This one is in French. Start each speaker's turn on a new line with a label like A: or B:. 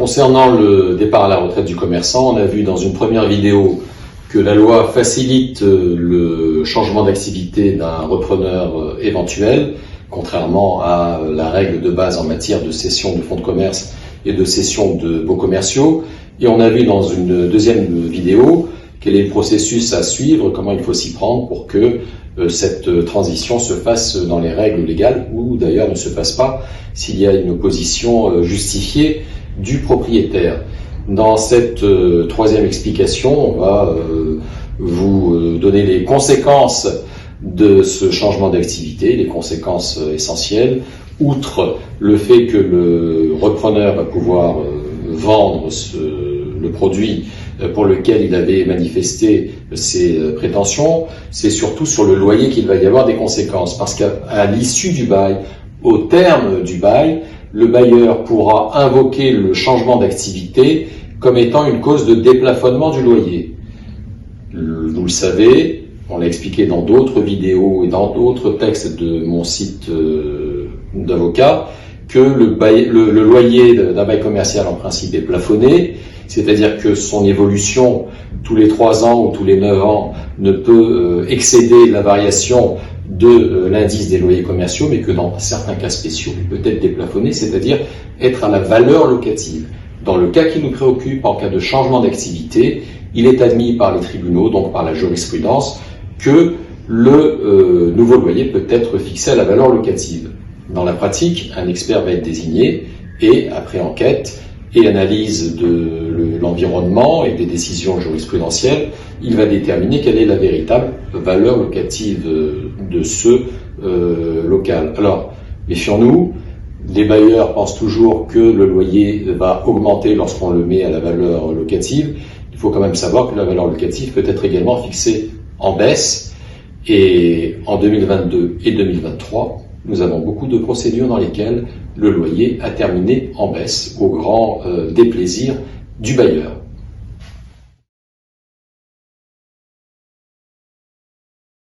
A: Concernant le départ à la retraite du commerçant, on a vu dans une première vidéo que la loi facilite le changement d'activité d'un repreneur éventuel, contrairement à la règle de base en matière de cession de fonds de commerce et de cession de baux commerciaux. Et on a vu dans une deuxième vidéo quel est le processus à suivre, comment il faut s'y prendre pour que cette transition se fasse dans les règles légales, ou d'ailleurs ne se fasse pas s'il y a une opposition justifiée du propriétaire. Dans cette troisième explication, on va vous donner les conséquences de ce changement d'activité, les conséquences essentielles, outre le fait que le repreneur va pouvoir vendre le produit pour lequel il avait manifesté ses prétentions, c'est surtout sur le loyer qu'il va y avoir des conséquences. Parce qu'à l'issue du bail, au terme du bail, le bailleur pourra invoquer le changement d'activité comme étant une cause de déplafonnement du loyer. Vous le savez, on l'a expliqué dans d'autres vidéos et dans d'autres textes de mon site d'avocat, que le loyer d'un bail commercial en principe est plafonné, c'est-à-dire que son évolution tous les 3 ans ou tous les 9 ans ne peut excéder la variation de l'indice des loyers commerciaux, mais que dans certains cas spéciaux, il peut être déplafonné, c'est-à-dire être à la valeur locative. Dans le cas qui nous préoccupe, en cas de changement d'activité, il est admis par les tribunaux, donc par la jurisprudence, que le nouveau loyer peut être fixé à la valeur locative. Dans la pratique, un expert va être désigné et, après enquête et analyse de l'environnement et des décisions jurisprudentielles, il va déterminer quelle est la véritable valeur locative de ce local. Alors, méfions-nous, les bailleurs pensent toujours que le loyer va augmenter lorsqu'on le met à la valeur locative. Il faut quand même savoir que la valeur locative peut être également fixée en baisse, et en 2022 et 2023, nous avons beaucoup de procédures dans lesquelles le loyer a terminé en baisse, au grand déplaisir du bailleur.